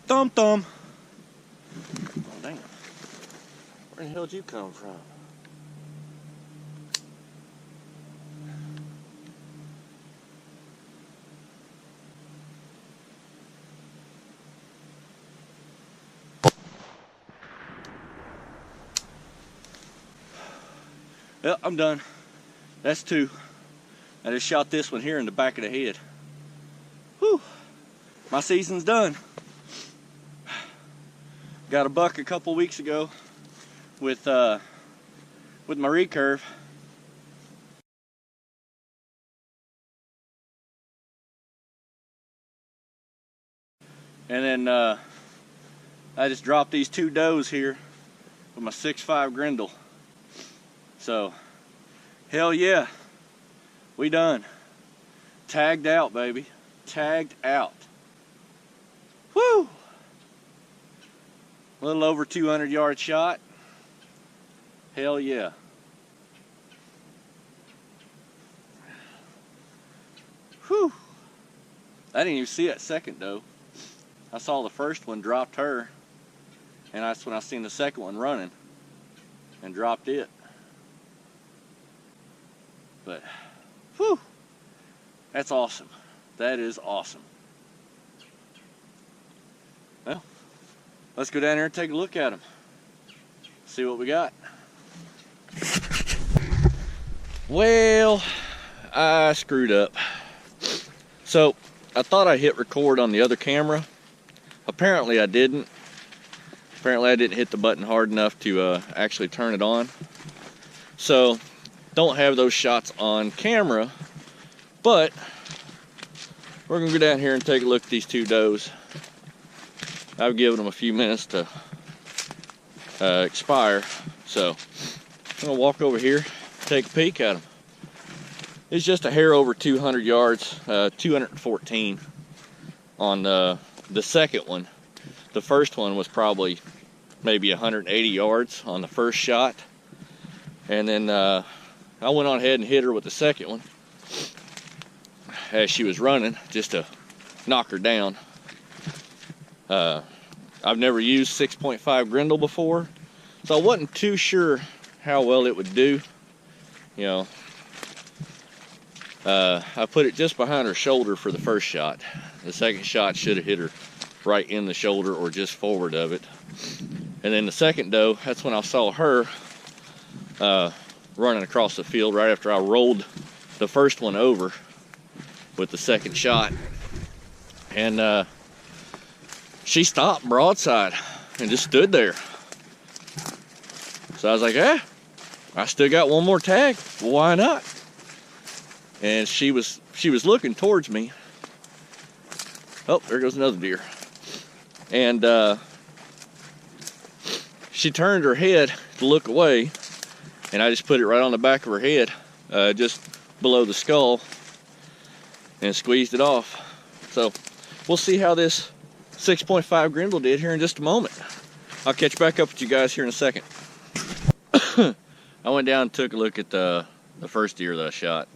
Thumb. Oh, damn. Where the hell did you come from? Well, I'm done. That's 2. I just shot this one here in the back of the head. Whew. My season's done. Got a buck a couple weeks ago with my recurve. And then I just dropped these 2 does here with my 6.5 Grendel. So, hell yeah, we done. Tagged out, baby. Tagged out. Woo! A little over 200 yard shot. Hell yeah. Whew. I didn't even see that second doe. I saw the first one, dropped her, and that's when I seen the second one running and dropped it. But, whew, that's awesome. That is awesome. Well, let's go down there and take a look at them. See what we got. Well, I screwed up. So, I thought I hit record on the other camera. Apparently I didn't. Apparently I didn't hit the button hard enough to actually turn it on. So, don't have those shots on camera, but we're gonna go down here and take a look at these 2 does. I've given them a few minutes to expire, so I'm gonna walk over here, take a peek at them. It's just a hair over 200 yards, 214 on the second one. The first one was probably maybe 180 yards on the first shot, and then I went on ahead and hit her with the second one as she was running, just to knock her down. I've never used 6.5 Grendel before, so I wasn't too sure how well it would do. You know, I put it just behind her shoulder for the first shot. The second shot should have hit her right in the shoulder or just forward of it. And then the second doe, that's when I saw her running across the field right after I rolled the first one over with the second shot. And she stopped broadside and just stood there. So I was like, I still got one more tag. Well, why not? And she was looking towards me. Oh, there goes another deer. And she turned her head to look away, and I just put it right on the back of her head, just below the skull, and squeezed it off. So we'll see how this 6.5 Grendel did here in just a moment. I'll catch back up with you guys here in a second. I went down and took a look at the first deer that I shot.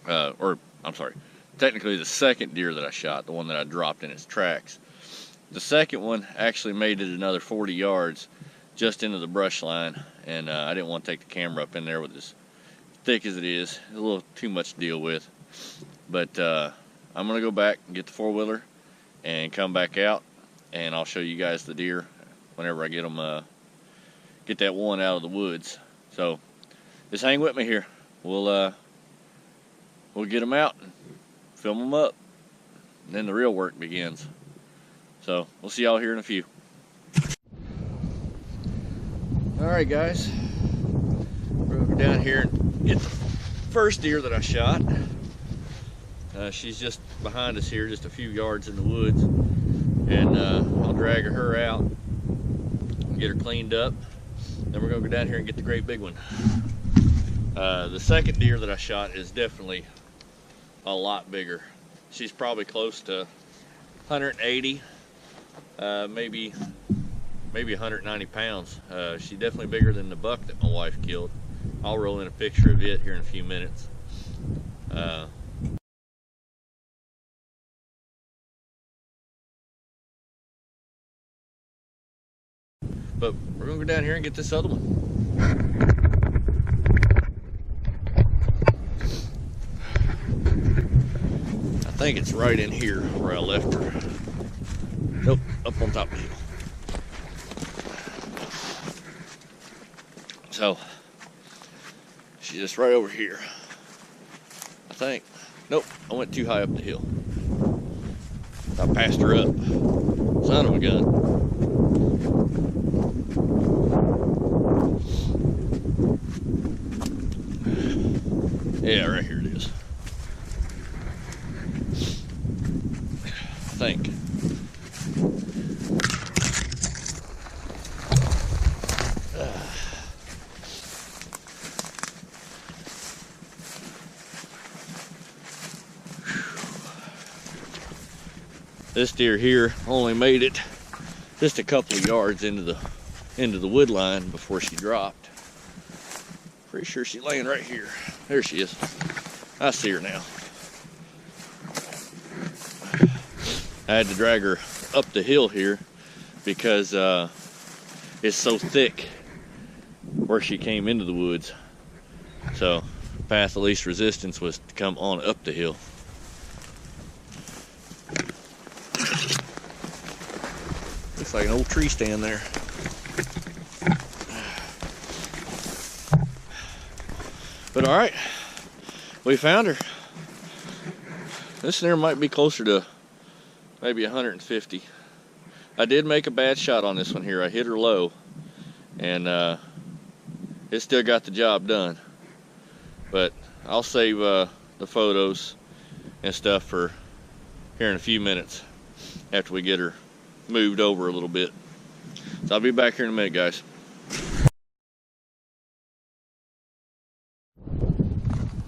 Or, I'm sorry, technically the second deer that I shot, the one that I dropped in its tracks. The second one actually made it another 40 yards just into the brush line, and I didn't want to take the camera up in there with as thick as it is. It's a little too much to deal with. But I'm going to go back and get the four-wheeler and come back out, and I'll show you guys the deer whenever I get them, get that one out of the woods. So just hang with me here. We'll get them out and film them up, and then the real work begins. So we'll see y'all here in a few. Alright guys, we're gonna go down here and get the first deer that I shot. She's just behind us here, just a few yards in the woods, and I'll drag her out and get her cleaned up. Then we're gonna go down here and get the great big one. The second deer that I shot is definitely a lot bigger. She's probably close to 180, maybe 190 pounds. She's definitely bigger than the buck that my wife killed. I'll roll in a picture of it here in a few minutes. But we're gonna go down here and get this other one. I think it's right in here where I left her. Nope, up on top of the hill. So she's just right over here, I think. Nope, I went too high up the hill. I passed her up. Son of a gun. Yeah, right here it is. I think. This deer here only made it just a couple of yards into the wood line before she dropped. Pretty sure she's laying right here. There she is. I see her now. I had to drag her up the hill here because it's so thick where she came into the woods. So path of least resistance was to come on up the hill. Looks like an old tree stand there. But all right, we found her. This there might be closer to maybe 150. I did make a bad shot on this one here. I hit her low, and it still got the job done. But I'll save the photos and stuff for here in a few minutes after we get her moved over a little bit. So I'll be back here in a minute, guys.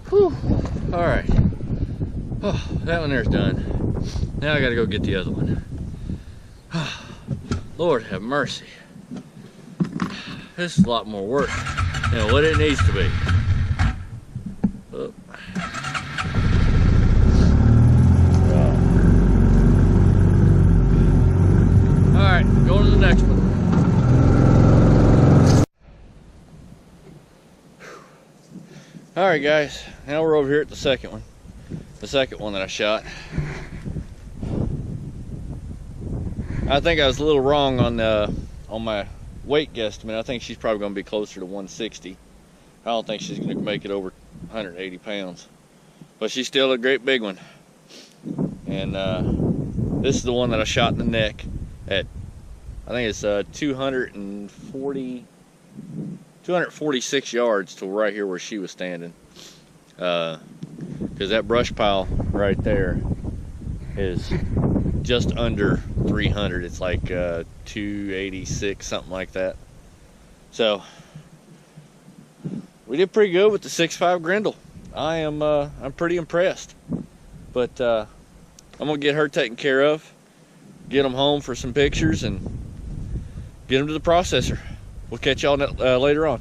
Whew. All right. Oh, that one there's done. Now I gotta go get the other one. Lord have mercy. This is a lot more work than what it needs to be. Oh. Alright, going to the next one. Alright guys, now we're over here at the second one. The second one that I shot. I think I was a little wrong on my weight guesstimate. I think she's probably going to be closer to 160. I don't think she's going to make it over 180 pounds. But she's still a great big one. And this is the one that I shot in the neck at, I think it's 246 yards to right here where she was standing. Because that brush pile right there is just under 300. It's like 286, something like that. So we did pretty good with the 6.5 Grendel. I'm pretty impressed. But I'm gonna get her taken care of, get them home for some pictures, and get them to the processor. We'll catch y'all later on.